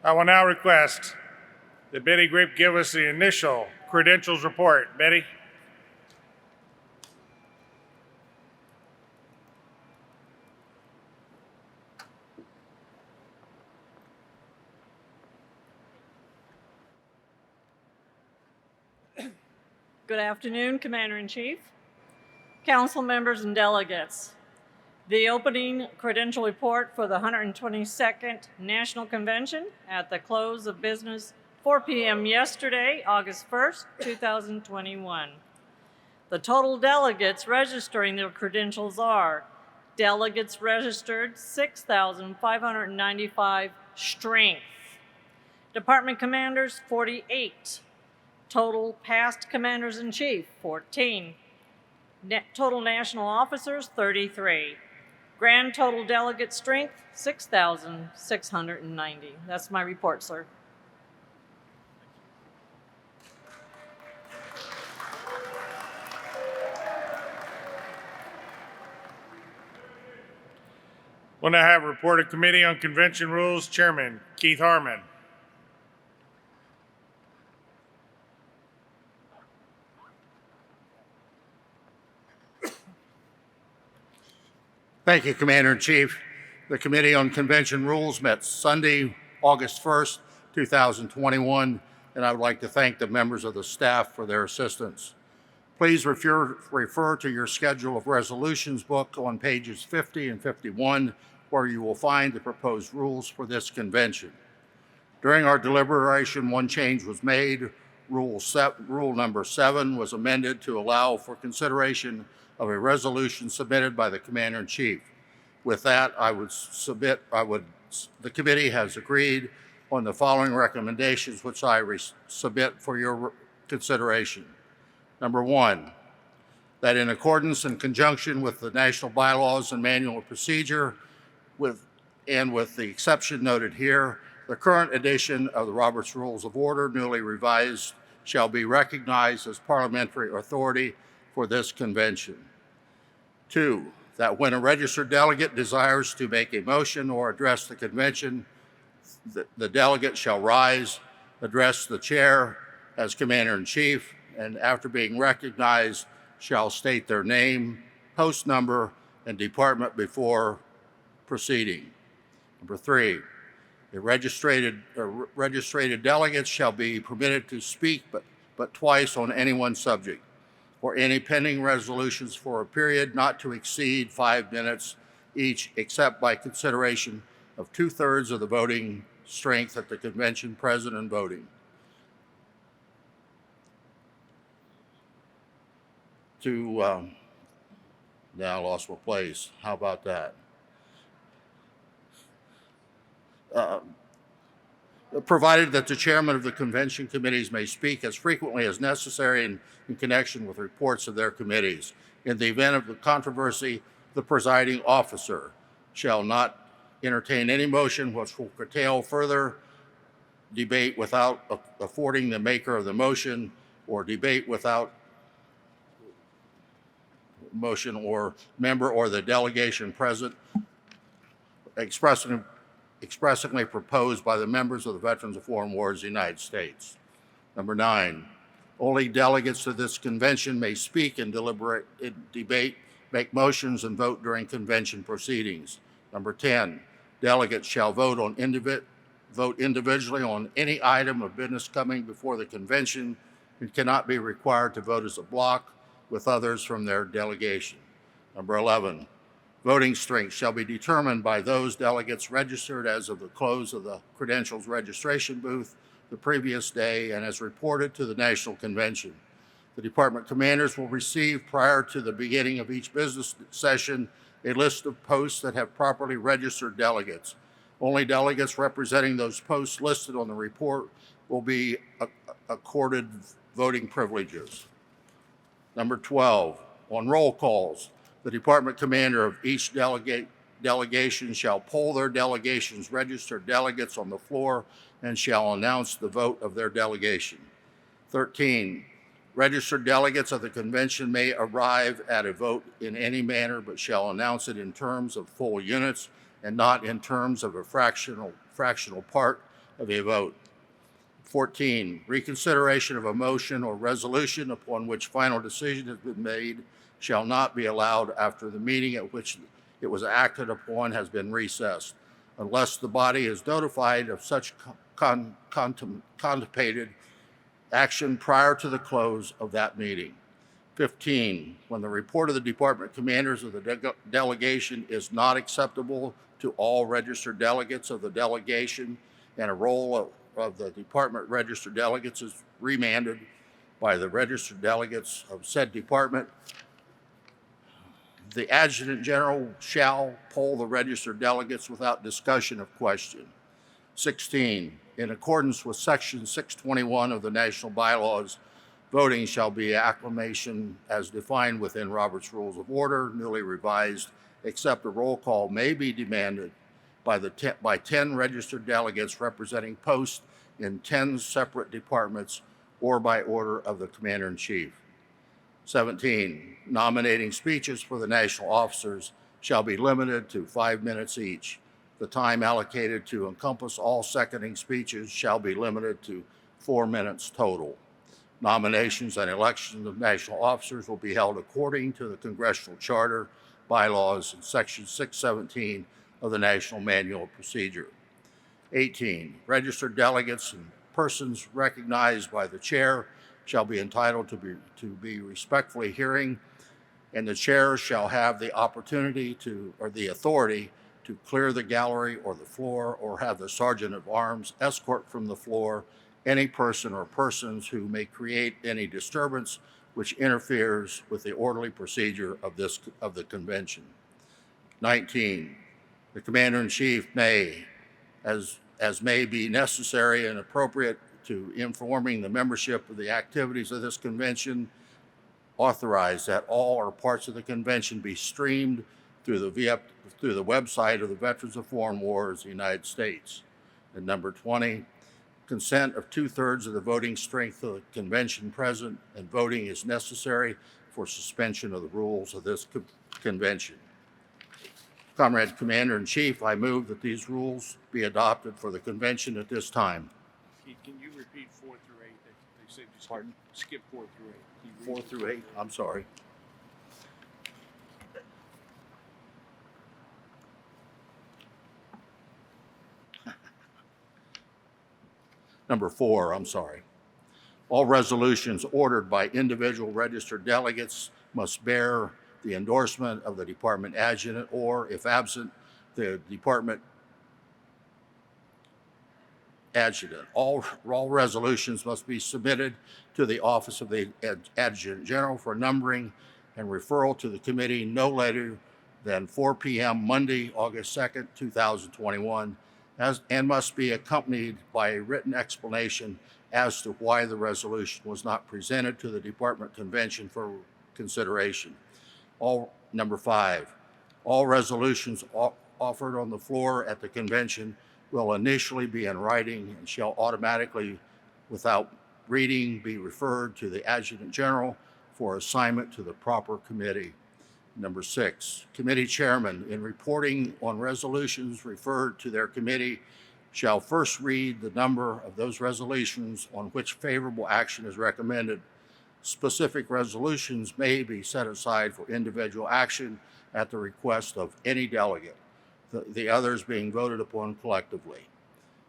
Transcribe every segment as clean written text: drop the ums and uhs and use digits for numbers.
I will now request that Betty Grip give us the initial credentials report. Betty? Good afternoon, Commander-in-Chief, Council members, and delegates. The opening credential report for the 122nd National Convention at the close of business 4 p.m. yesterday, August 1st, 2021. The total delegates registering their credentials are delegates registered 6,595 strength. Department commanders 48. Total past commanders-in-chief, 14. Total national officers, 33. Grand total delegate strength, 6,690. That's my report, sir. We'll now have a report of Committee on Convention Rules, Chairman Keith Harmon. Thank you, Commander-in-Chief. The Committee on Convention Rules met Sunday, August 1st, 2021, and I would like to thank the members of the staff for their assistance. Please refer to your schedule of resolutions book on pages 50 and 51, where you will find the proposed rules for this convention. During our deliberation, one change was made. Rule number 7 was amended to allow for consideration of a resolution submitted by the Commander-in-Chief. With that, the committee has agreed on the following recommendations, which I submit for your consideration. Number 1, that in accordance and conjunction with the national bylaws and manual of procedure, with the exception noted here, the current edition of the Robert's Rules of Order, newly revised, shall be recognized as parliamentary authority for this convention. 2, that when a registered delegate desires to make a motion or address the convention, the delegate shall rise, address the chair as Commander-in-Chief, and after being recognized, shall state their name, post number, and department before proceeding. Number 3, the registered delegates shall be permitted to speak but twice on any one subject, or any pending resolutions for a period not to exceed 5 minutes each, except by consideration of 2/3 of the voting strength at the convention present and voting. Now I lost my place. How about that? Provided that the chairman of the convention committees may speak as frequently as necessary in connection with reports of their committees. In the event of the controversy, the presiding officer shall not entertain any motion which will curtail further debate without affording the maker of the motion, or debate without motion or member or the delegation present expressly proposed by the members of the Veterans of Foreign Wars of the United States. Number 9, only delegates to this convention may speak and deliberate, debate, make motions, and vote during convention proceedings. Number 10, delegates shall vote individually on any item of business coming before the convention and cannot be required to vote as a block with others from their delegation. Number 11, voting strength shall be determined by those delegates registered as of the close of the credentials registration booth the previous day and as reported to the National Convention. The department commanders will receive, prior to the beginning of each business session, a list of posts that have properly registered delegates. Only delegates representing those posts listed on the report will be accorded voting privileges. Number 12, on roll calls, the department commander of each delegation shall poll their delegation's registered delegates on the floor and shall announce the vote of their delegation. 13, registered delegates of the convention may arrive at a vote in any manner, but shall announce it in terms of full units and not in terms of a fractional part of a vote. 14, reconsideration of a motion or resolution upon which final decision has been made shall not be allowed after the meeting at which it was acted upon has been recessed, unless the body is notified of such contemplated action prior to the close of that meeting. 15, when the report of the department commanders of the delegation is not acceptable to all registered delegates of the delegation and a roll of the department registered delegates is remanded by the registered delegates of said department, the adjutant general shall poll the registered delegates without discussion of question. 16, in accordance with section 621 of the national bylaws, voting shall be acclamation as defined within Robert's Rules of Order, newly revised, except a roll call may be demanded by 10 registered delegates representing posts in 10 separate departments or by order of the Commander-in-Chief. 17, nominating speeches for the national officers shall be limited to 5 minutes each. The time allocated to encompass all seconding speeches shall be limited to 4 minutes total. Nominations and elections of national officers will be held according to the Congressional Charter, bylaws, and Section 617 of the National Manual of Procedure. 18, registered delegates and persons recognized by the chair shall be entitled to be respectfully hearing, and the chair shall have the opportunity or the authority to clear the gallery or the floor, or have the sergeant of arms escort from the floor any person or persons who may create any disturbance which interferes with the orderly procedure of the convention. 19, the Commander-in-Chief may, as may be necessary and appropriate to informing the membership of the activities of this convention, authorize that all or parts of the convention be streamed through the website of the Veterans of Foreign Wars of the United States. And number 20, consent of 2/3 of the voting strength of the convention present, and voting is necessary for suspension of the rules of this convention. Comrade Commander-in-Chief, I move that these rules be adopted for the convention at this time. Can you repeat 4 through 8? They said you Pardon? skip 4 through 8. Can you 4 read through 8, I'm sorry. Number 4, I'm sorry. All resolutions ordered by individual registered delegates must bear the endorsement of the department adjutant, or, if absent, the department adjutant. All resolutions must be submitted to the office of the adjutant general for numbering and referral to the committee no later than 4 p.m. Monday, August 2nd, 2021, and must be accompanied by a written explanation as to why the resolution was not presented to the department convention for consideration. Number 5, all resolutions offered on the floor at the convention will initially be in writing and shall automatically, without reading, be referred to the adjutant general for assignment to the proper committee. Number 6, committee chairman, in reporting on resolutions referred to their committee, shall first read the number of those resolutions on which favorable action is recommended. Specific resolutions may be set aside for individual action at the request of any delegate, the others being voted upon collectively.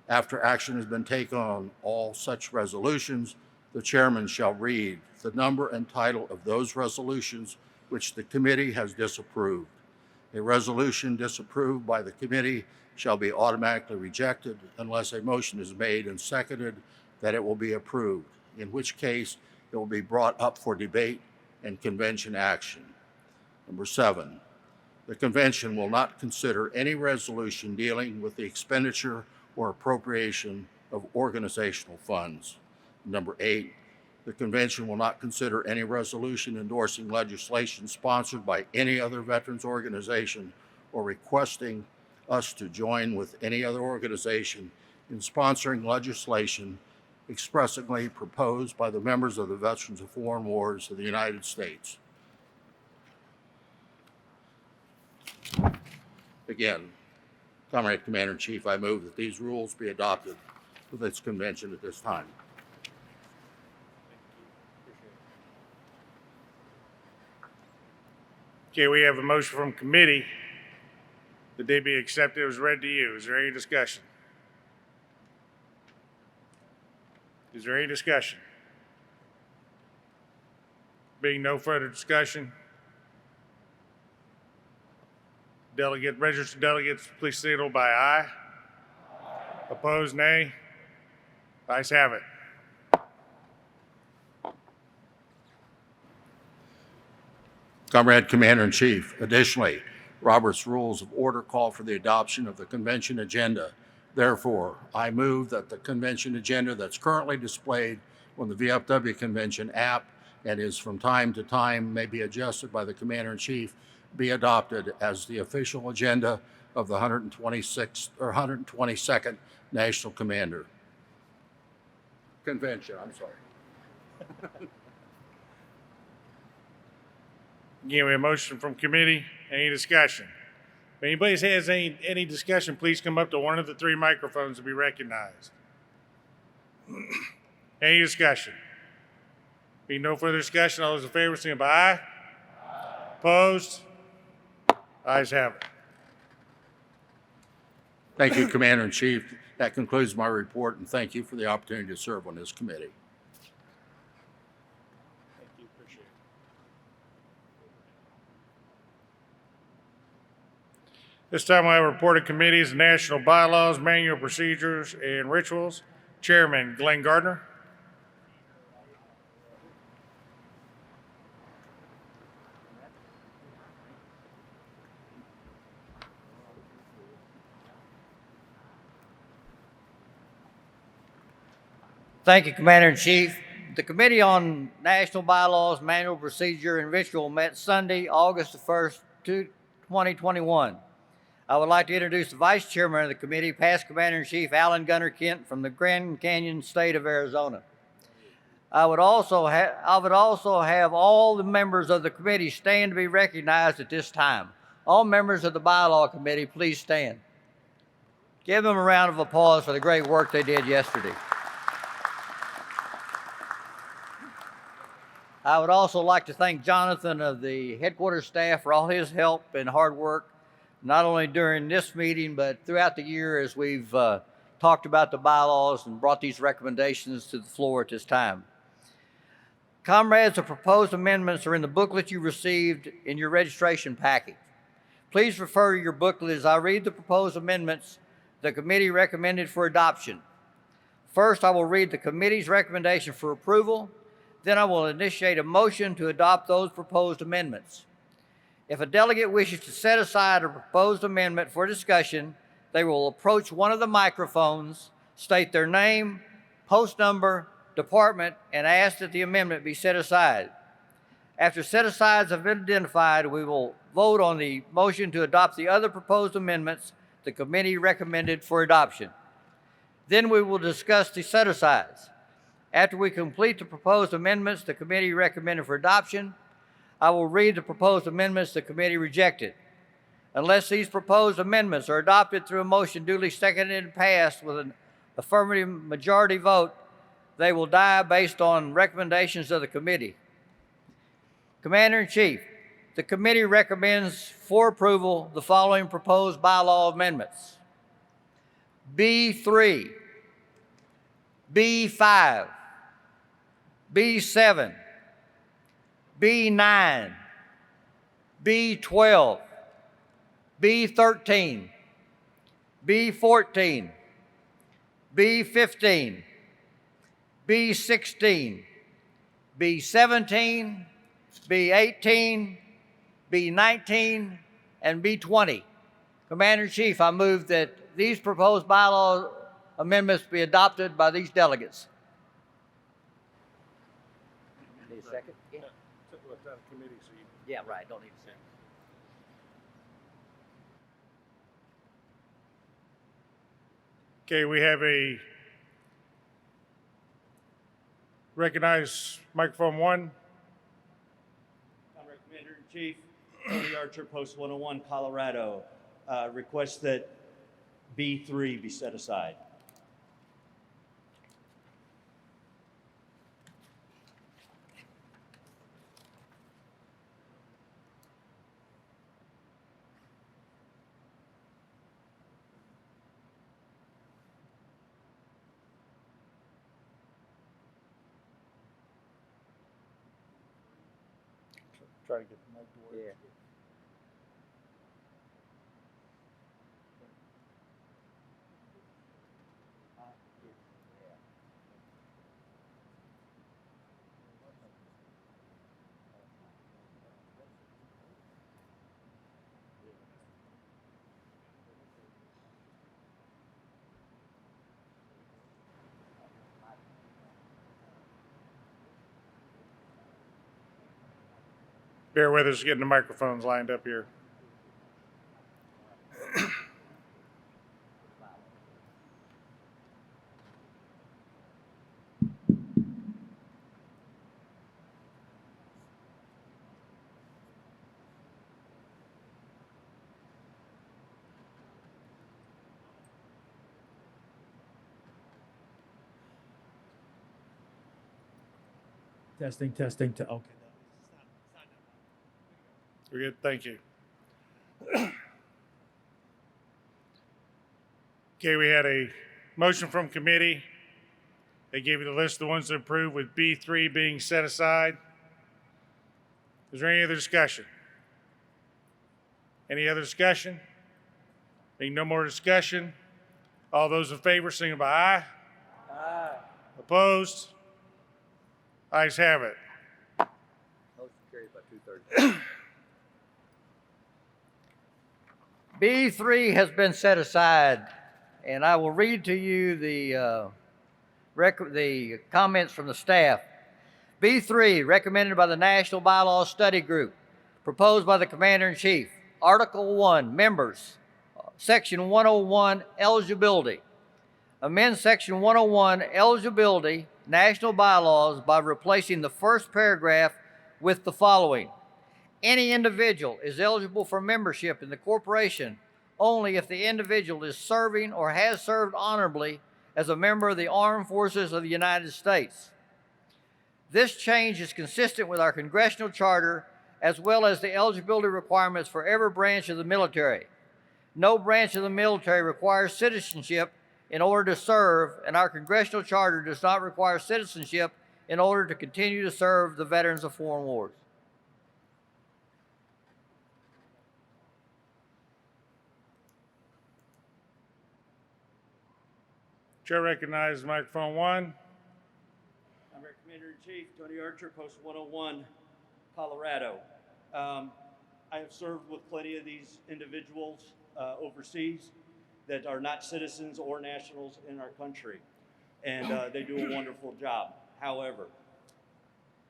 After action has been taken on all such resolutions, the chairman shall read the number and title of those resolutions which the committee has disapproved. A resolution disapproved by the committee shall be automatically rejected unless a motion is made and seconded that it will be approved, in which case it will be brought up for debate and convention action. Number 7, the convention will not consider any resolution dealing with the expenditure or appropriation of organizational funds. Number 8, the convention will not consider any resolution endorsing legislation sponsored by any other veterans organization or requesting us to join with any other organization in sponsoring legislation expressly proposed by the members of the Veterans of Foreign Wars of the United States. Again, Comrade Commander-in-Chief, I move that these rules be adopted for this convention at this time. Okay, we have a motion from committee that they be accepted. It was read to you. Is there any discussion? Is there any discussion? Being no further discussion, registered delegates, please signal by aye. Opposed, nay. Ayes have it. Comrade Commander-in-Chief, additionally, Robert's Rules of Order call for the adoption of the convention agenda. Therefore, I move that the convention agenda that's currently displayed on the VFW Convention app and is from time to time may be adjusted by the Commander-in-Chief be adopted as the official agenda of the 126th or 122nd National Convention. I'm sorry. Again, we have a motion from committee. Any discussion? If anybody has any discussion, please come up to one of the three microphones to be recognized. Any discussion? Being no further discussion, all those in favor, signify by aye. Opposed? Ayes have it. Thank you, Commander-in-Chief. That concludes my report, and thank you for the opportunity to serve on this committee. Thank you. Appreciate it. This time I report of committees, national bylaws, manual procedures, and rituals. Chairman Glenn Gardner. Thank you, Commander-in-Chief. The Committee on National Bylaws, Manual Procedure, and Ritual met Sunday, August the 1st, 2021. I would like to introduce the Vice Chairman of the committee, past Commander-in-Chief Alan Gunnar Kent from the Grand Canyon State of Arizona. I would also have all the members of the committee stand to be recognized at this time. All members of the Bylaw Committee, please stand. Give them a round of applause for the great work they did yesterday. I would also like to thank Jonathan of the headquarters staff for all his help and hard work, not only during this meeting, but throughout the year as we've talked about the bylaws and brought these recommendations to the floor at this time. Comrades, the proposed amendments are in the booklet you received in your registration packet. Please refer to your booklet as I read the proposed amendments the committee recommended for adoption. First, I will read the committee's recommendation for approval. Then I will initiate a motion to adopt those proposed amendments. If a delegate wishes to set aside a proposed amendment for discussion, they will approach one of the microphones, state their name, post number, department, and ask that the amendment be set aside. After set-asides have been identified, we will vote on the motion to adopt the other proposed amendments the committee recommended for adoption. Then we will discuss the set-asides. After we complete the proposed amendments the committee recommended for adoption, I will read the proposed amendments the committee rejected. Unless these proposed amendments are adopted through a motion duly seconded and passed with an affirmative majority vote, they will die based on recommendations of the committee. Commander-in-Chief, the committee recommends for approval the following proposed bylaw amendments. B3, B5, B7, B9, B12, B13, B14, B15, B16, B17, B18, B19, and B20. Commander-in-Chief, I move that these proposed bylaw amendments be adopted by these delegates. Need a second? Yeah. Yeah, right. Don't need a second. Okay, we have a recognized microphone one. Comrade Commander-in-Chief, Tony Archer, Post 101, Colorado. Request that B3 be set aside. Try to get the mic to work. Yeah. Bear with us, getting the microphones lined up here. Testing, testing, okay. We're good, thank you. Okay, we had a motion from committee. They gave you the list of the ones to approve, with B3 being set aside. Is there any other discussion? Any other discussion? Being no more discussion, all those in favor, signify by aye. Aye. Opposed? Ayes have it. Motion carried by 2/3. B3 has been set aside, and I will read to you the comments from the staff. B3, recommended by the National Bylaws Study Group, proposed by the Commander-in-Chief. Article 1, members, Section 101, eligibility. Amend Section 101, eligibility, National Bylaws, by replacing the first paragraph with the following. Any individual is eligible for membership in the corporation only if the individual is serving or has served honorably as a member of the Armed Forces of the United States. This change is consistent with our congressional charter as well as the eligibility requirements for every branch of the military. No branch of the military requires citizenship in order to serve, and our congressional charter does not require citizenship in order to continue to serve the veterans of foreign wars. Chair recognizes microphone 1. I'm our Commander-in-Chief, Tony Archer, Post 101, Colorado. I have served with plenty of these individuals overseas that are not citizens or nationals in our country, and they do a wonderful job. However,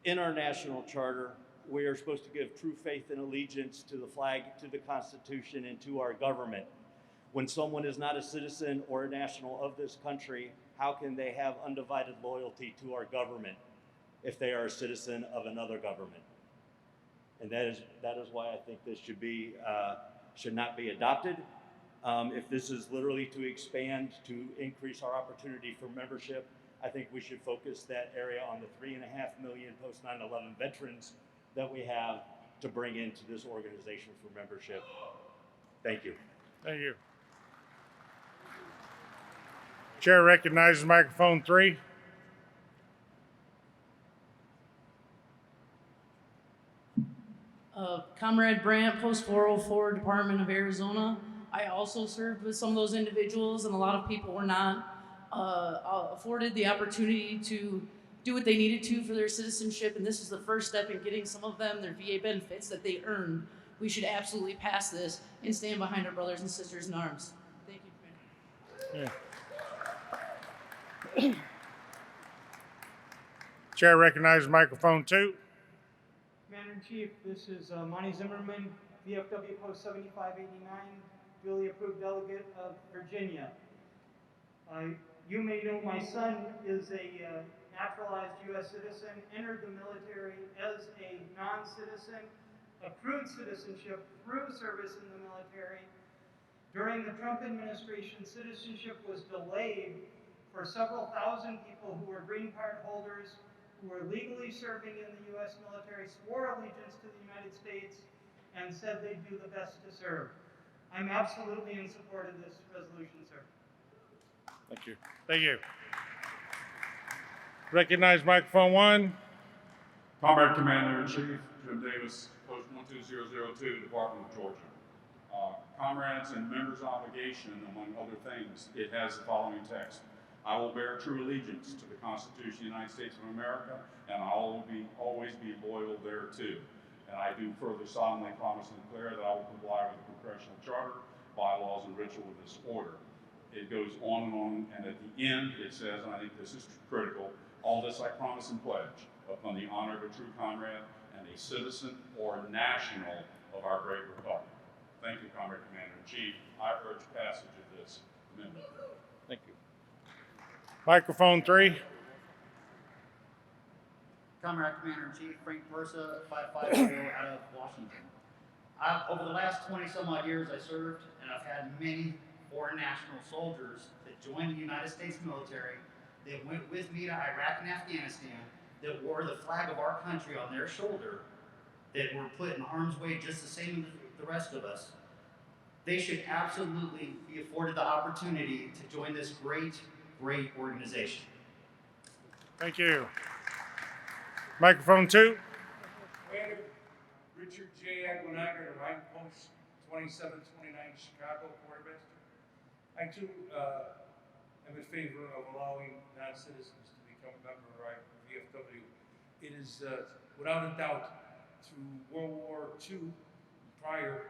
in our national charter, we are supposed to give true faith and allegiance to the flag, to the Constitution, and to our government. When someone is not a citizen or a national of this country, how can they have undivided loyalty to our government if they are a citizen of another government? And that is why I think this should not be adopted. If this is literally to expand, to increase our opportunity for membership, I think we should focus that area on the 3.5 million post 9/11 veterans that we have to bring into this organization for membership. Thank you. Thank you. Chair recognizes microphone 3. Comrade Brandt, Post 404, Department of Arizona. I also served with some of those individuals, and a lot of people were not afforded the opportunity to do what they needed to for their citizenship, and this is the first step in getting some of them their VA benefits that they earned. We should absolutely pass this and stand behind our brothers and sisters in arms. Thank you, Commander. Yeah. Chair recognizes microphone 2. Commander-in-Chief, this is Monty Zimmerman, VFW Post 7589, duly approved delegate of Virginia. You may know my son is a naturalized U.S. citizen, entered the military as a non-citizen, accrued citizenship through service in the military. During the Trump administration, citizenship was delayed for several thousand people who were green card holders, who were legally serving in the U.S. military, swore allegiance to the United States, and said they'd do the best to serve. I'm absolutely in support of this resolution, sir. Thank you. Thank you. Recognize microphone 1. Comrade Commander-in-Chief, Jim Davis, Post 12002, Department of Georgia. Comrades and members' obligation, among other things, it has the following text. I will bear true allegiance to the Constitution of the United States of America, and I will always be loyal thereto. And I do further solemnly promise and declare that I will comply with the Congressional Charter, bylaws, and ritual of this order. It goes on, and at the end it says, and I think this is critical, all this I promise and pledge upon the honor of a true comrade and a citizen or national of our great republic. Thank you, Comrade Commander-in-Chief. I urge passage of this amendment. Thank you. Microphone 3. Comrade Commander-in-Chief Frank Persa, 550 out of Washington. Over the last 20 some odd years I served, and I've had many foreign national soldiers that joined the United States military, that went with me to Iraq and Afghanistan, that wore the flag of our country on their shoulder, that were put in harm's way just the same as the rest of us. They should absolutely be afforded the opportunity to join this great, great organization. Thank you. Microphone 2. Richard J. Aguinaga, Rank Post 2729, Chicago, Quartermaster. I too am in favor of allowing non-citizens to become a member of VFW. It is without a doubt through World War II prior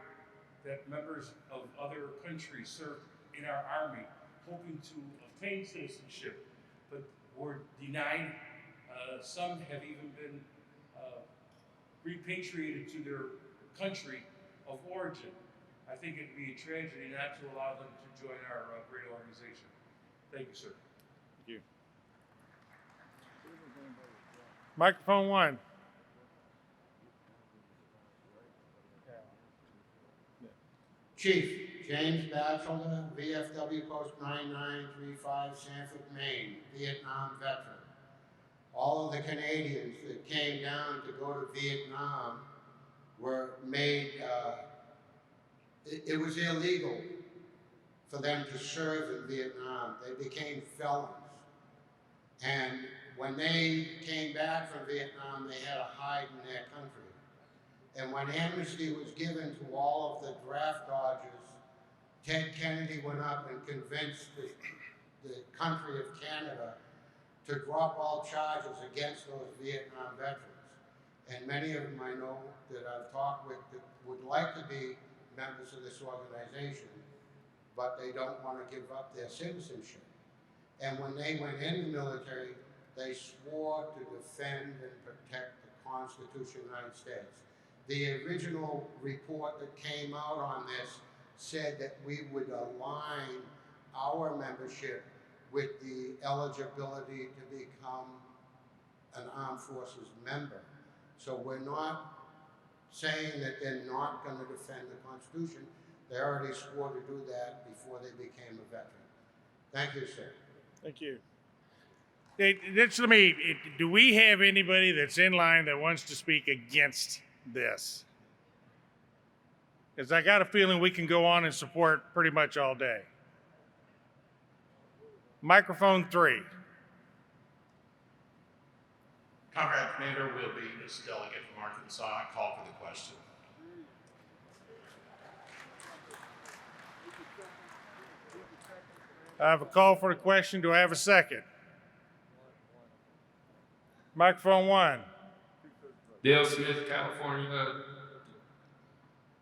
that members of other countries served in our army hoping to obtain citizenship, but were denied. Some have even been repatriated to their country of origin. I think it'd be a tragedy not to allow them to join our great organization. Thank you, sir. Thank you. Microphone 1. Chief James Batchelder, VFW Post 9935, Sanford, Maine, Vietnam veteran. All of the Canadians that came down to go to Vietnam were made, it was illegal for them to serve in Vietnam. They became felons. And when they came back from Vietnam, they had to hide in their country. And when amnesty was given to all of the draft dodgers, Ted Kennedy went up and convinced the country of Canada to drop all charges against those Vietnam veterans. And many of them I know that I've talked with that would like to be members of this organization, but they don't want to give up their citizenship. And when they went in the military, they swore to defend and protect the Constitution of the United States. The original report that came out on this said that we would align our membership with the eligibility to become an armed forces member. So we're not saying that they're not going to defend the Constitution. They already swore to do that before they became a veteran. Thank you, sir. Thank you. Do we have anybody that's in line that wants to speak against this? Because I got a feeling we can go on and support pretty much all day. Microphone 3. Comrade Commander will be this delegate from Arkansas. I call for the question. I have a call for a question. Do I have a second? Microphone 1. Dale Smith, California,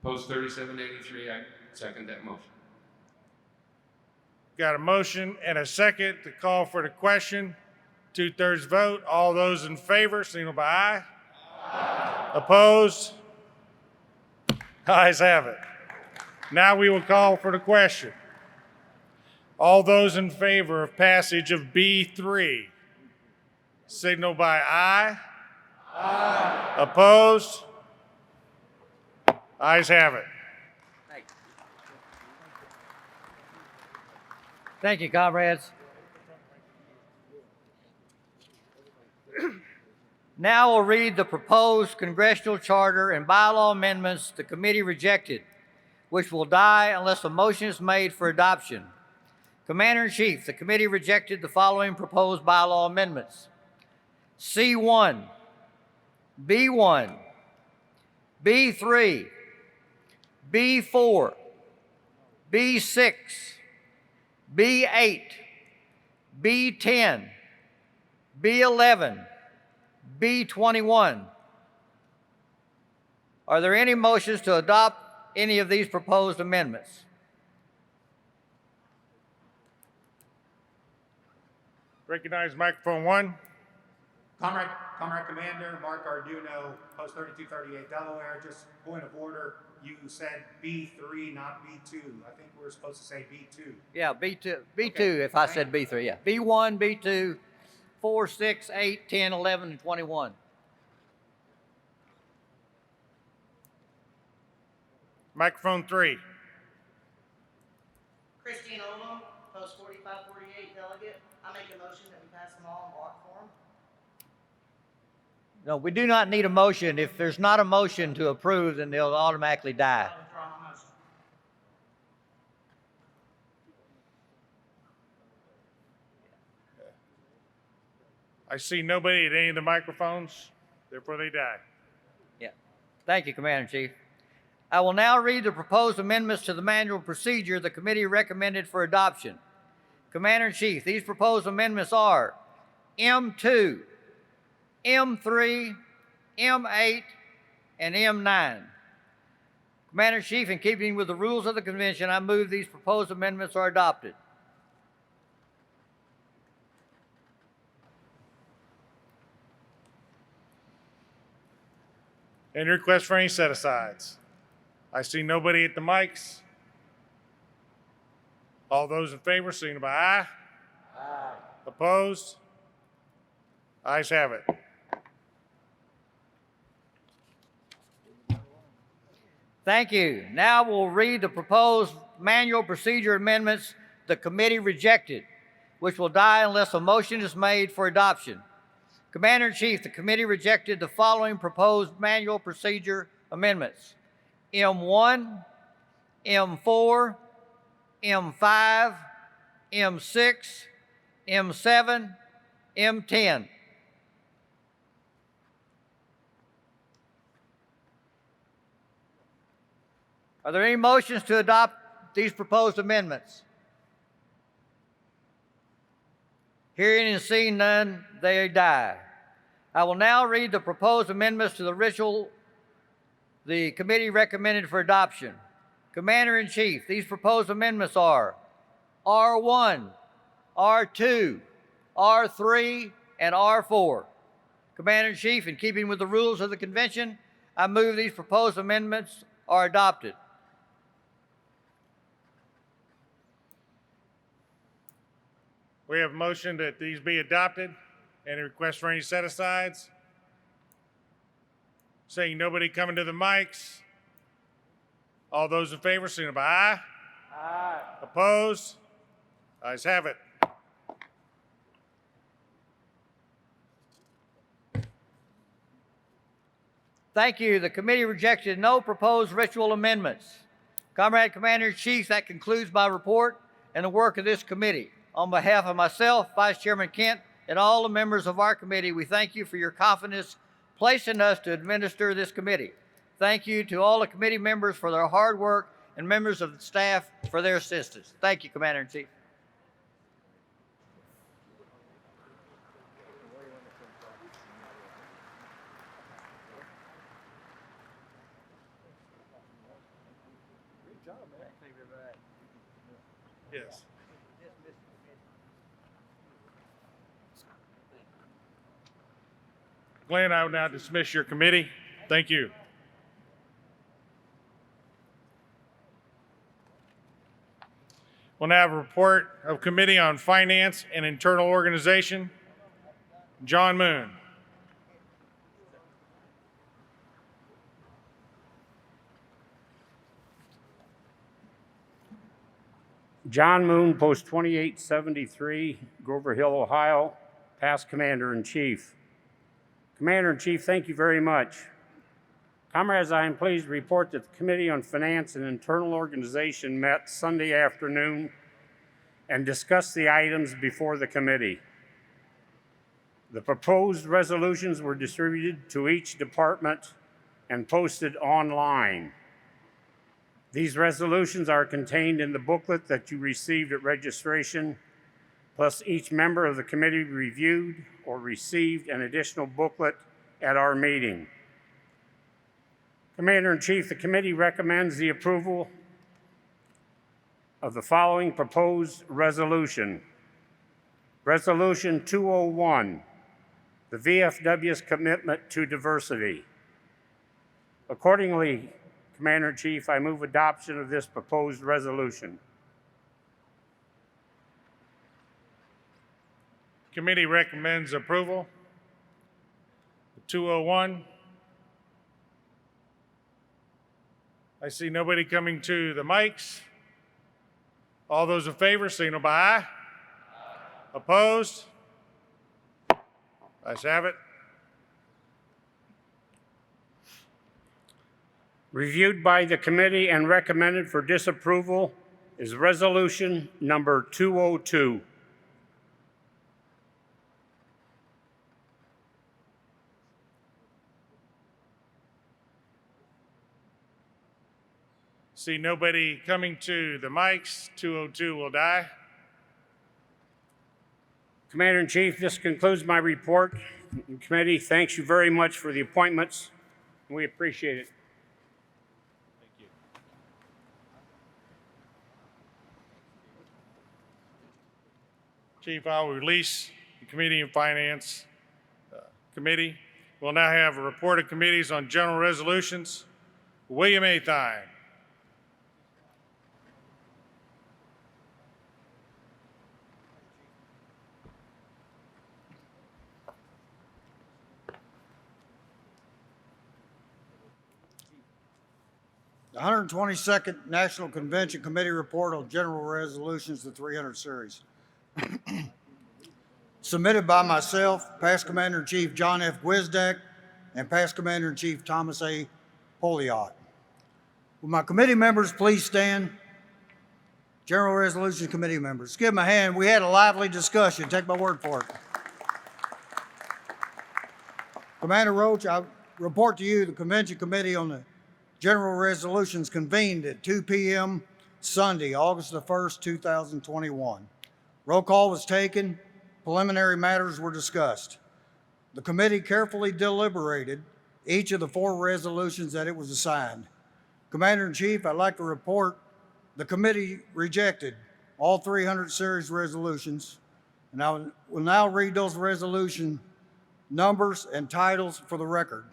Post 3783. I second that motion. Got a motion and a second to call for the question. 2/3 vote. All those in favor, signal by aye. Aye. Opposed? Ayes have it. Now we will call for the question. All those in favor of passage of B3, signal by aye. Aye. Opposed? Ayes have it. Thank you, comrades. Now we'll read the proposed congressional charter and bylaw amendments the committee rejected, which will die unless a motion is made for adoption. Commander-in-Chief, the committee rejected the following proposed bylaw amendments: C1, B1, B3, B4, B6, B8, B10, B11, B21. Are there any motions to adopt any of these proposed amendments? Recognize microphone 1. Comrade Commander, Mark Arduino, Post 3238, Delaware. Just point of order, you said B3, not B2. I think we're supposed to say B2. Yeah, B2, B2 Okay. if I said B3, yeah. B1, B2, 4, 6, 8, 10, 11, and 21. Microphone 3. Christine Olo, Post 4548, Delegate. I make a motion that we pass them all in block form. No, we do not need a motion. If there's not a motion to approve, then they'll automatically die. I withdraw my motion. I see nobody at any of the microphones, therefore they die. Yeah. Thank you, Commander-in-Chief. I will now read the proposed amendments to the manual procedure the committee recommended for adoption. Commander-in-Chief, these proposed amendments are M2, M3, M8, and M9. Commander-in-Chief, in keeping with the rules of the convention, I move these proposed amendments are adopted. Any request for any set-asides? I see nobody at the mics. All those in favor, signify by aye. Aye. Opposed? Ayes have it. Thank you. Now we'll read the proposed manual procedure amendments the committee rejected, which will die unless a motion is made for adoption. Commander-in-Chief, the committee rejected the following proposed manual procedure amendments: M1, M4, M5, M6, M7, M10. Are there any motions to adopt these proposed amendments? Hearing and seeing none, they die. I will now read the proposed amendments to the ritual the committee recommended for adoption. Commander-in-Chief, these proposed amendments are R1, R2, R3, and R4. Commander-in-Chief, in keeping with the rules of the convention, I move these proposed amendments are adopted. We have a motion that these be adopted. Any request for any set-asides? Seeing nobody coming to the mics. All those in favor, signify by aye. Aye. Opposed? Ayes have it. Thank you. The committee rejected no proposed ritual amendments. Comrade Commander-in-Chief, that concludes my report and the work of this committee. On behalf of myself, Vice Chairman Kent, and all the members of our committee, we thank you for your confidence placed in us to administer this committee. Thank you to all the committee members for their hard work and members of the staff for their assistance. Thank you, Commander-in-Chief. Yes. Glenn, I will now dismiss your committee. Thank you. We'll now have a report of Committee on Finance and Internal Organization. John Moon. John Moon, Post 2873, Grover Hill, Ohio, past Commander-in-Chief. Commander-in-Chief, thank you very much. Comrades, I am pleased to report that the Committee on Finance and Internal Organization met Sunday afternoon and discussed the items before the committee. The proposed resolutions were distributed to each department and posted online. These resolutions are contained in the booklet that you received at registration, plus each member of the committee reviewed or received an additional booklet at our meeting. Commander-in-Chief, the committee recommends the approval of the following proposed resolution. Resolution 201, the VFW's commitment to diversity. Accordingly, Commander-in-Chief, I move adoption of this proposed resolution. Committee recommends approval. 201. I see nobody coming to the mics. All those in favor, signal by aye. Opposed? Ayes have it. Reviewed by the committee and recommended for disapproval is resolution number 202. See nobody coming to the mics. 202 will die. Commander-in-Chief, this concludes my report. The committee thanks you very much for the appointments. We appreciate it. Thank you. Chief, I'll release the Committee on Finance Committee. We'll now have a report of committees on general resolutions. William A. Thine. The 122nd National Convention Committee Report on General Resolutions, the 300 Series. Submitted by myself, Past Commander-in-Chief John F. Gwizdak, and Past Commander-in-Chief Thomas A. Poliot. Will my committee members please stand? General Resolution Committee members, give them a hand. We had a lively discussion. Take my word for it. Commander Roach, I report to you the Convention Committee on the General Resolutions convened at 2 p.m. Sunday, August the 1st, 2021. Roll call was taken. Preliminary matters were discussed. The committee carefully deliberated each of the 4 resolutions that it was assigned. Commander-in-Chief, I'd like to report the committee rejected all 300 series resolutions, and I will now read those resolution numbers and titles for the record.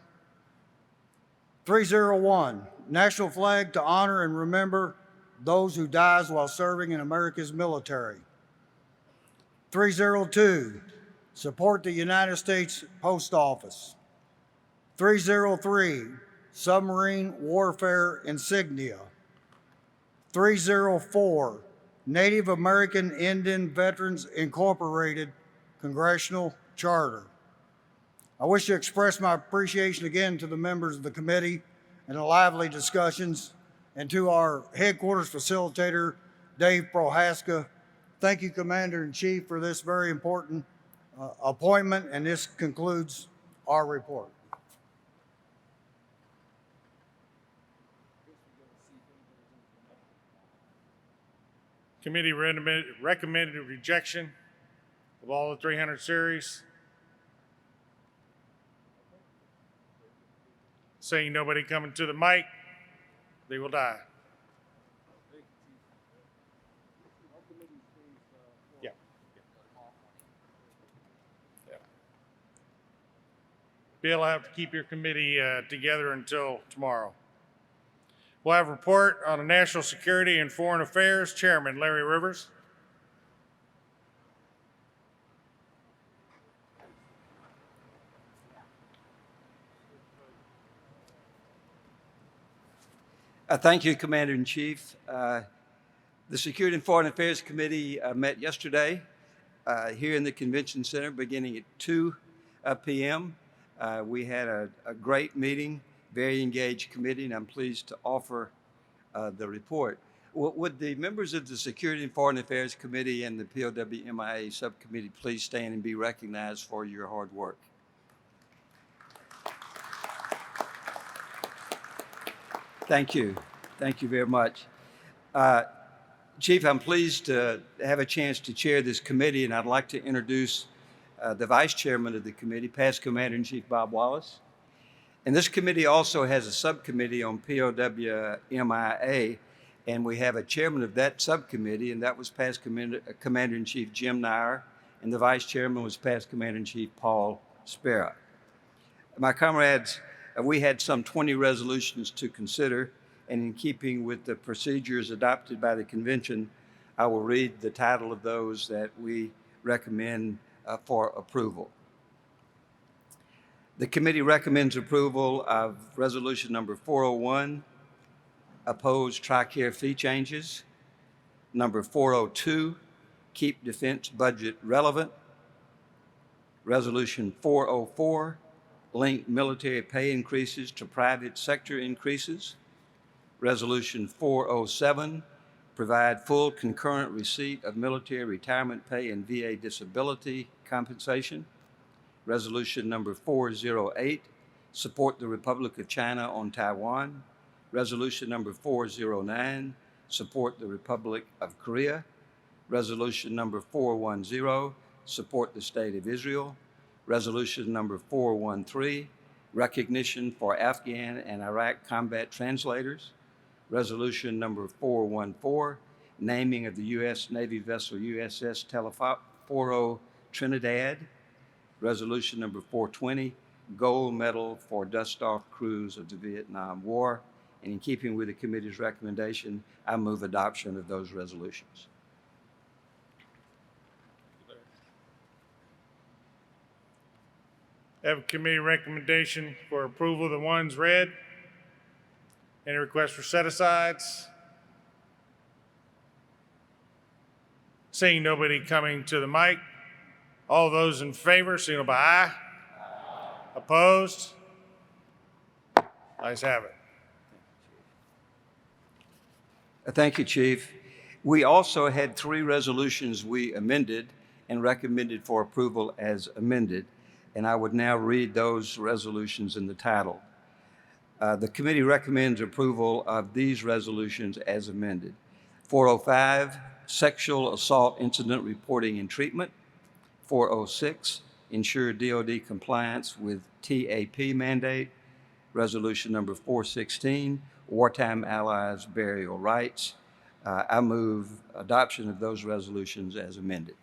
301, National Flag to honor and remember those who died while serving in America's military. 302, support the United States Post Office. 303, submarine warfare insignia. 304, Native American Indian Veterans Incorporated Congressional Charter. I wish to express my appreciation again to the members of the committee and the lively discussions, and to our headquarters facilitator, Dave Prohaska. Thank you, Commander-in-Chief, for this very important appointment, and this concludes our report. Committee recommended rejection of all the 300 series. Seeing nobody coming to the mic, they will die. Yeah. Bill, I'll have to keep your committee together until tomorrow. We'll have a report on the national security and foreign affairs. Chairman Larry Rivers. Thank you, Commander-in-Chief. The Security and Foreign Affairs Committee met yesterday here in the Convention Center beginning at 2 p.m. We had a great meeting, very engaged committee, and I'm pleased to offer the report. Would the members of the Security and Foreign Affairs Committee and the POW Subcommittee please stand and be recognized for your hard work? Thank you. Thank you very much. Chief, I'm pleased to have a chance to chair this committee, and I'd like to introduce the vice chairman of the committee, past Commander-in-Chief Bob Wallace. And this committee also has a subcommittee on POW-MIA, and we have a chairman of that subcommittee, and that was past Commander-in-Chief Jim Nair, and the vice chairman was past Commander-in-Chief Paul Spera. My comrades, we had some 20 resolutions to consider, and in keeping with the procedures adopted by the convention, I will read the title of those that we recommend for approval. The committee recommends approval of resolution number 401, opposed TRICARE fee changes. Number 402, keep defense budget relevant. Resolution 404, link military pay increases to private sector increases. Resolution 407, provide full concurrent receipt of military retirement pay and VA disability compensation. Resolution number 408, support the Republic of China on Taiwan. Resolution number 409, support the Republic of Korea. Resolution number 410, support the State of Israel. Resolution number 413, recognition for Afghan and Iraq combat translators. Resolution number 414, naming of the U.S. Navy vessel USS Teleforo Trinidad. Resolution number 420, gold medal for dust-off crews of the Vietnam War. And in keeping with the committee's recommendation, I move adoption of those resolutions. Have a committee recommendation for approval of the ones read. Any requests for set-asides? Seeing nobody coming to the mic, all those in favor, signal by aye. Opposed? Ayes have it. Thank you, Chief. We also had 3 resolutions we amended and recommended for approval as amended, and I would now read those resolutions in the title. The committee recommends approval of these resolutions as amended. 405, sexual assault incident reporting and treatment. 406, ensure DoD compliance with TAP mandate. Resolution number 416, wartime allies burial rights. I move adoption of those resolutions as amended.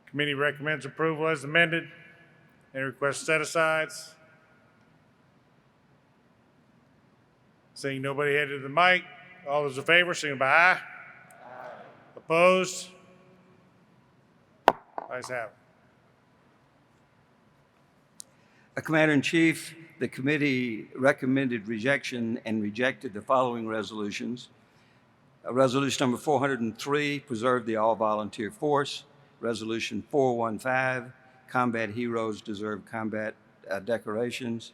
Committee recommends approval as amended. Any requests set-asides? Seeing nobody headed to the mic, all those in favor, signal by aye. Opposed? Ayes have it. Commander-in-Chief, the committee recommended rejection and rejected the following resolutions. Resolution number 403, preserve the all-volunteer force. Resolution 415, combat heroes deserve combat decorations.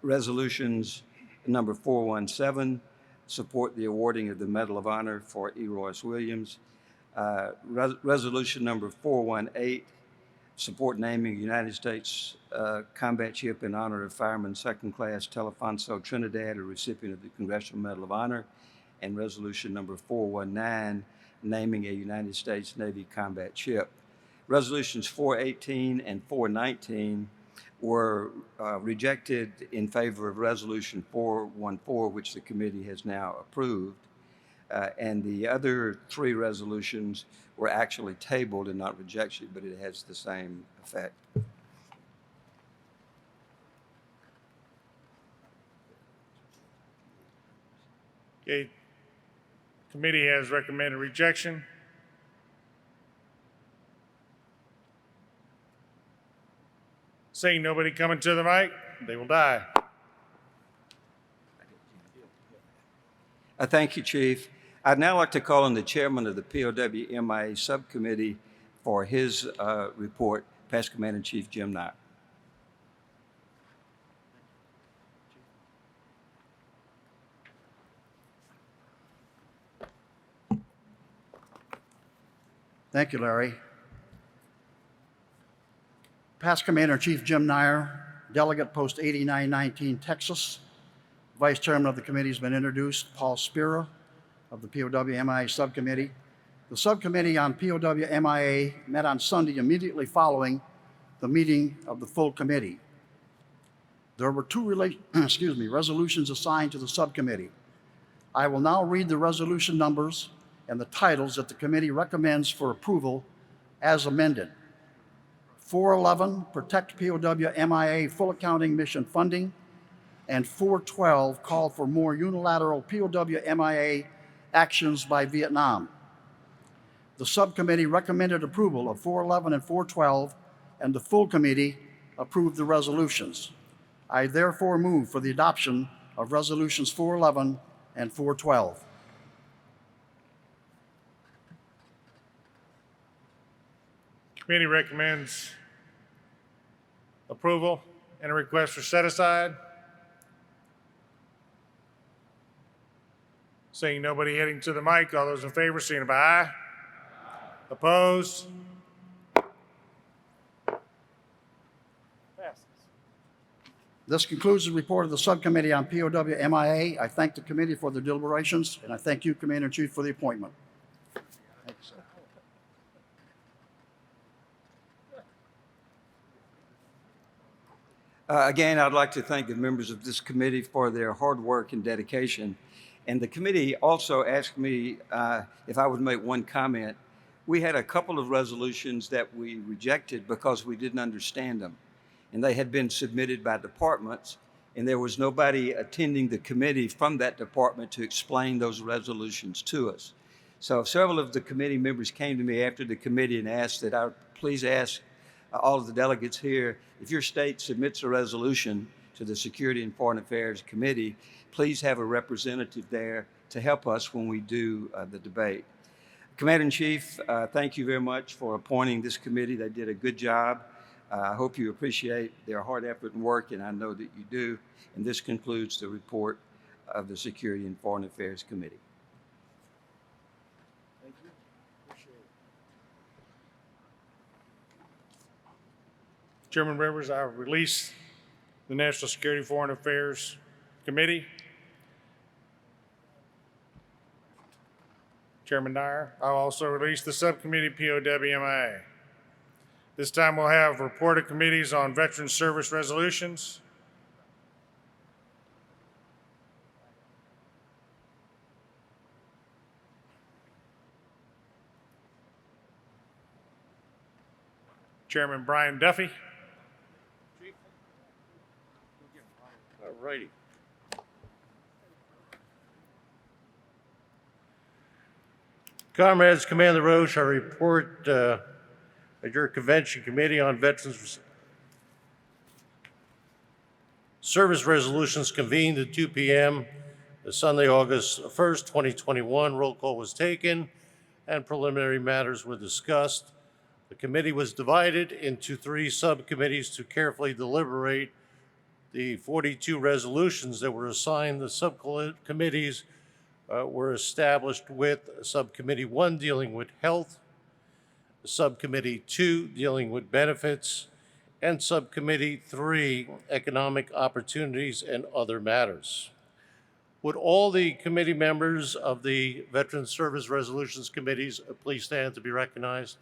Resolutions number 417, support the awarding of the Medal of Honor for E. Royce Williams. Resolution number 418, support naming United States combat ship in honor of Fireman Second Class Telefonso Trinidad, a recipient of the Congressional Medal of Honor. And resolution number 419, naming a United States Navy combat ship. Resolutions 418 and 419 were rejected in favor of resolution 414, which the committee has now approved. And the other 3 resolutions were actually tabled and not rejection, but it has the same effect. Okay. Committee has recommended rejection. Seeing nobody coming to the mic, they will die. Thank you, Chief. I'd now like to call on the chairman of the POW-MIA Subcommittee for his report, past Commander-in-Chief Jim Nair. Thank you, Larry. Past Commander-in-Chief Jim Nyer, Delegate Post 8919, Texas. Vice Chairman of the committee has been introduced, Paul Spira of the POW MIA Subcommittee. The Subcommittee on POW MIA met on Sunday immediately following the meeting of the full committee. There were two resolutions assigned to the subcommittee. I will now read the resolution numbers and the titles that the committee recommends for approval as amended. 411, Protect POW MIA Full Accounting Mission Funding, and 412, Call for More Unilateral POW MIA Actions by Vietnam. The subcommittee recommended approval of 411 and 412, and the full committee approved the resolutions. I therefore move for the adoption of resolutions 411 and 412. Committee recommends approval. And a request for set aside? Seeing nobody heading to the mic, all those in favor, signify by aye. Opposed? This concludes the report of the Subcommittee on POW MIA. I thank the committee for their deliberations, and I thank you, Commander-in-Chief, for the appointment. Thanks. Again, I'd like to thank the members of this committee for their hard work and dedication. And the committee also asked me if I would make one comment. We had a couple of resolutions that we rejected because we didn't understand them. And they had been submitted by departments, and there was nobody attending the committee from that department to explain those resolutions to us. So several of the committee members came to me after the committee and asked that I please ask all of the delegates here, if your state submits a resolution to the Security and Foreign Affairs Committee, please have a representative there to help us when we do the debate. Commander-in-Chief, thank you very much for appointing this committee. They did a good job. I hope you appreciate their hard effort and work, and I know that you do. And this concludes the report of the Security and Foreign Affairs Committee. Thank you. Appreciate it. Chairman Rivers, I release the National Security and Foreign Affairs Committee. Chairman Nyer, I'll also release the Subcommittee POW-MIA. This time we'll have report of committees on Veteran Service resolutions. Chairman Brian Duffy. All righty. Comrades, Commander Roche, I report at your convention committee on Veterans Service resolutions convened at 2 p.m. Sunday, August 1st, 2021. Roll call was taken and preliminary matters were discussed. The committee was divided into 3 subcommittees to carefully deliberate the 42 resolutions that were assigned. The subcommittees were established with Subcommittee 1 dealing with health, Subcommittee 2 dealing with benefits, and Subcommittee 3 economic opportunities and other matters. Would all the committee members of the Veteran Service Resolutions Committees please stand to be recognized?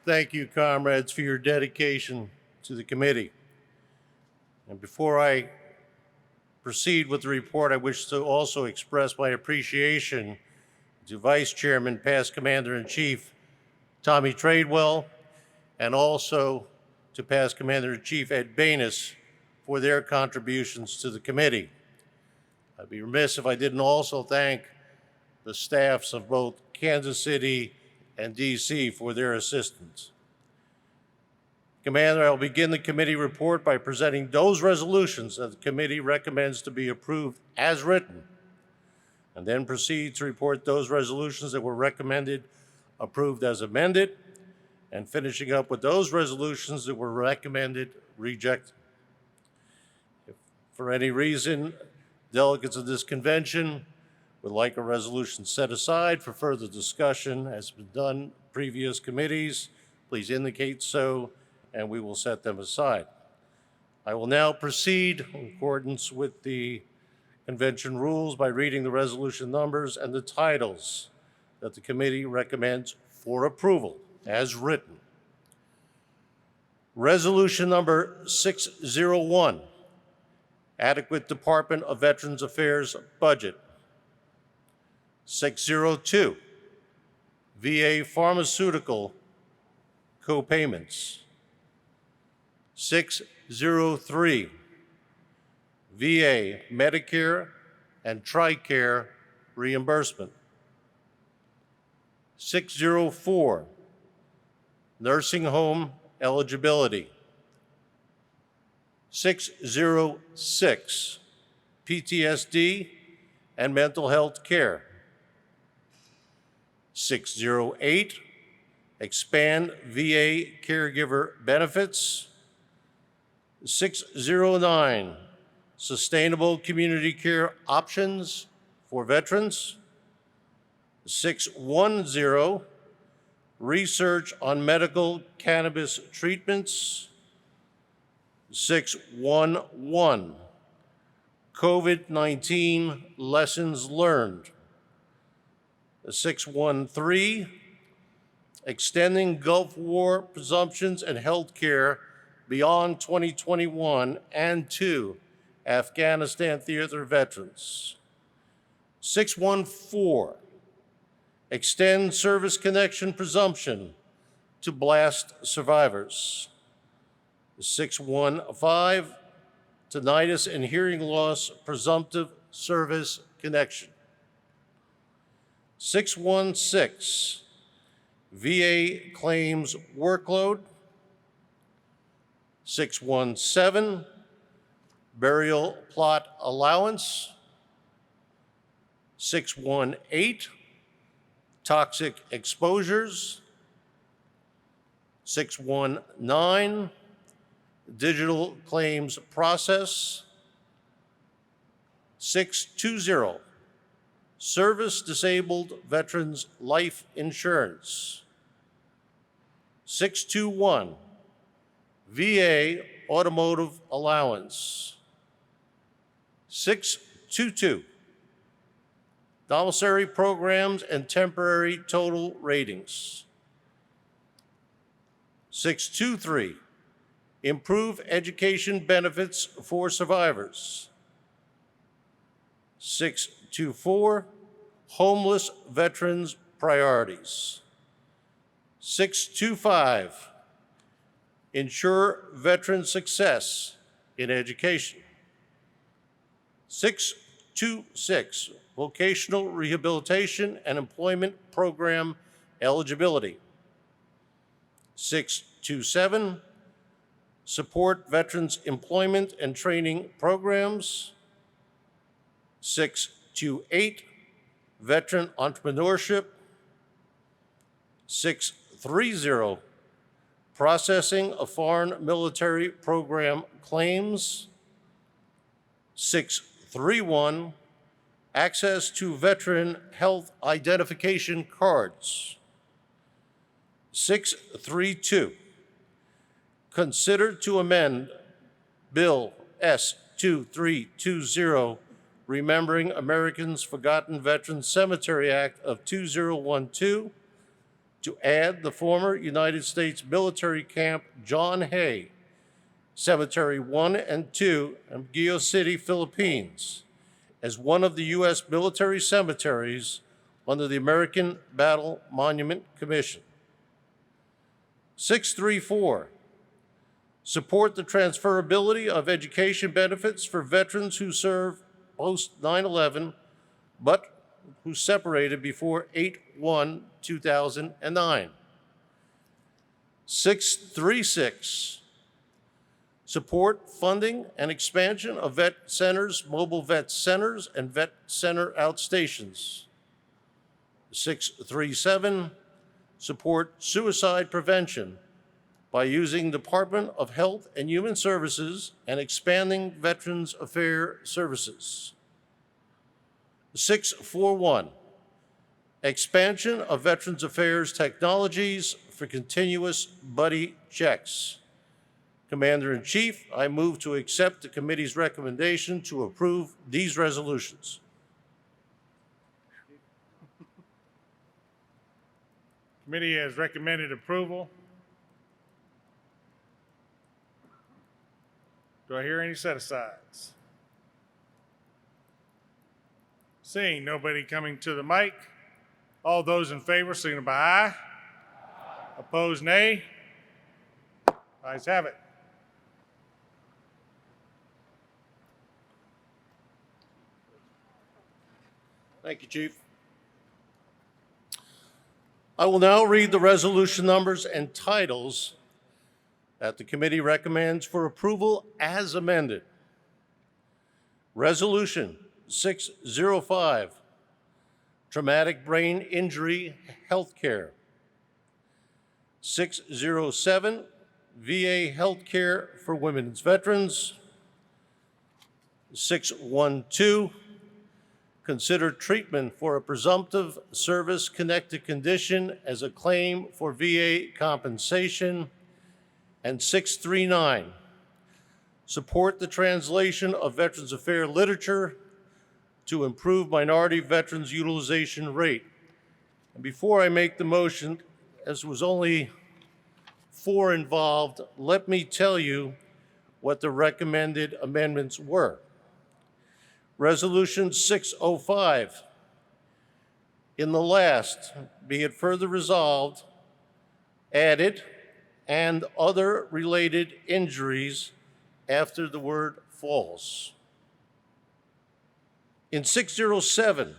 Thank you, comrades, for your dedication to the committee. And before I proceed with the report, I wish to also express my appreciation to Vice Chairman, past Commander-in-Chief Tommy Tradewell, and also to past Commander-in-Chief Ed Banis for their contributions to the committee. I'd be remiss if I didn't also thank the staffs of both Kansas City and DC for their assistance. Commander, I'll begin the committee report by presenting those resolutions that the committee recommends to be approved as written, and then proceed to report those resolutions that were recommended approved as amended, and finishing up with those resolutions that were recommended rejected. If for any reason delegates of this convention would like a resolution set aside for further discussion, as been done in previous committees, please indicate so, and we will set them aside. I will now proceed in accordance with the convention rules by reading the resolution numbers and the titles that the committee recommends for approval as written. Resolution number 601, Adequate Department of Veterans Affairs Budget. 602, VA Pharmaceutical Co-Payments. 603, VA Medicare and TRICARE reimbursement. 604, nursing home eligibility. 606, PTSD and mental health care. 608, expand VA caregiver benefits. 609, sustainable community care options for veterans. 610, research on medical cannabis treatments. 611, COVID-19 lessons learned. 613, extending Gulf War presumptions and health care beyond 2021 and to Afghanistan theater veterans. 614, extend service connection presumption to blast survivors. 615, tinnitus and hearing loss presumptive service connection. 616, VA claims workload. 617, burial plot allowance. 618, toxic exposures. 619, digital claims process. 620, service disabled veterans life insurance. 621, VA automotive allowance. 622, commissary programs and temporary total ratings. 623, improve education benefits for survivors. 624, homeless veterans priorities. 625, ensure veteran success in education. 626, vocational rehabilitation and employment program eligibility. 627, support veterans' employment and training programs. 628, veteran entrepreneurship. 630, processing of foreign military program claims. 631, access to veteran health identification cards. 632, consider to amend Bill S-2320, Remembering Americans Forgotten Veterans Cemetery Act of 2012, to add the former United States military camp John Hay, Cemetery 1 and 2 in Baguio City, Philippines, as one of the U.S. military cemeteries under the American Battle Monument Commission. 634, support the transferability of education benefits for veterans who serve post 9/11, but who separated before 8/1/2009. 636, support funding and expansion of vet centers, mobile vet centers, and vet center outstations. 637, support suicide prevention by using Department of Health and Human Services and expanding Veterans Affairs services. 641, expansion of Veterans Affairs technologies for continuous buddy checks. Commander-in-Chief, I move to accept the committee's recommendation to approve these resolutions. Committee has recommended approval. Do I hear any set-asides? Seeing nobody coming to the mic, all those in favor signify by aye. Opposed, nay. Ayes have it. Thank you, Chief. I will now read the resolution numbers and titles that the committee recommends for approval as amended. Resolution 605, traumatic brain injury healthcare. 607, VA healthcare for women's veterans. 612, consider treatment for a presumptive service-connected condition as a claim for VA compensation. And 639, support the translation of Veterans Affairs literature to improve minority veterans utilization rate. And before I make the motion, as was only 4 involved, let me tell you what the recommended amendments were. Resolution 605, in the last, be it further resolved, added, and other related injuries after the word falls. In 607,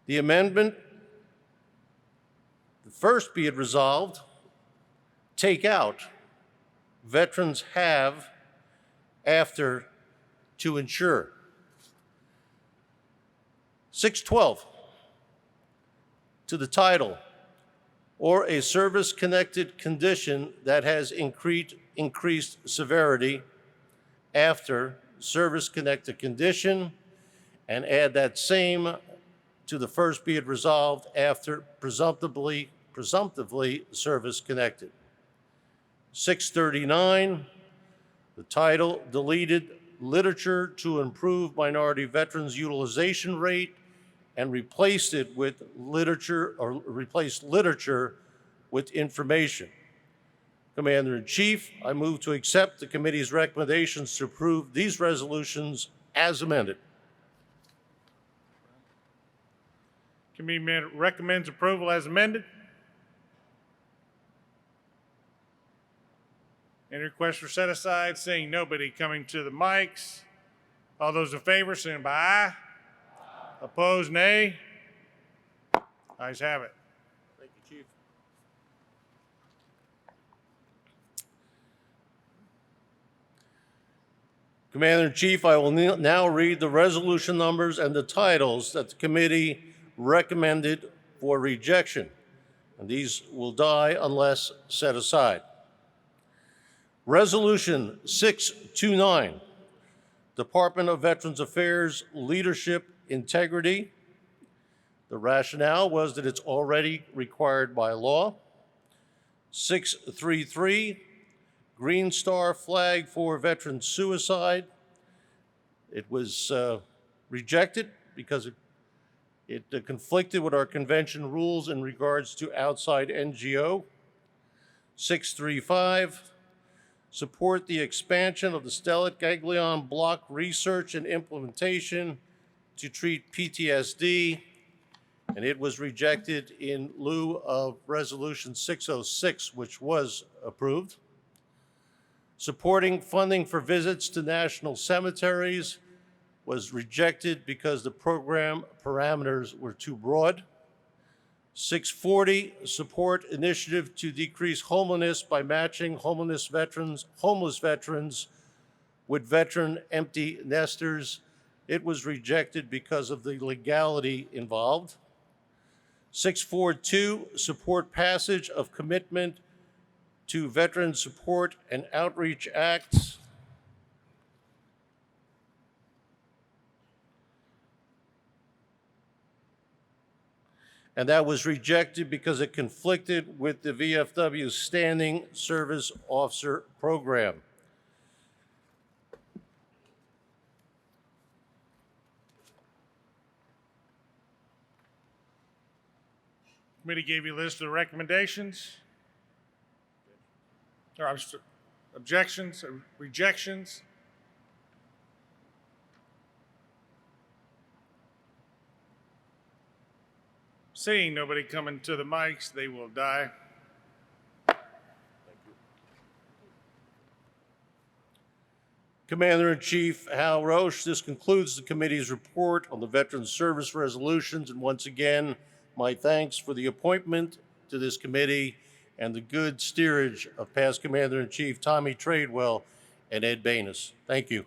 the amendment, the first be it resolved, take out veterans have after to ensure. 612, to the title, or a service-connected condition that has increased severity after service-connected condition, and add that same to the first be it resolved after presumptively service-connected. 639, the title, deleted literature to improve minority veterans utilization rate, and replaced it with literature, or replaced literature with information. Commander-in-Chief, I move to accept the committee's recommendations to approve these resolutions as amended. Committee recommends approval as amended. Any requests for set-aside? Seeing nobody coming to the mics. All those in favor, signify by aye. Opposed, nay. Ayes have it. Thank you, Chief. Commander-in-Chief, I will now read the resolution numbers and the titles that the committee recommended for rejection, and these will die unless set aside. Resolution 629, Department of Veterans Affairs Leadership Integrity. The rationale was that it's already required by law. 633, Green Star flag for veteran suicide. It was rejected because it conflicted with our convention rules in regards to outside NGO. 635, support the expansion of the stellate ganglion block research and implementation to treat PTSD, and it was rejected in lieu of Resolution 606, which was approved. Supporting funding for visits to national cemeteries was rejected because the program parameters were too broad. 640, support initiative to decrease homelessness by matching homeless veterans with veteran empty nesters. It was rejected because of the legality involved. 642, support passage of commitment to Veteran Support and Outreach Acts. and that was rejected because it conflicted with the VFW Standing Service Officer Program. Committee gave you a list of the recommendations. Or objections, or rejections. Seeing nobody coming to the mics, they will die. Commander-in-Chief Hal Roche, this concludes the committee's report on the Veterans Service Resolutions, and once again, my thanks for the appointment to this committee and the good steerage of past Commander-in-Chief Tommy Tradewell and Ed Banis. Thank you.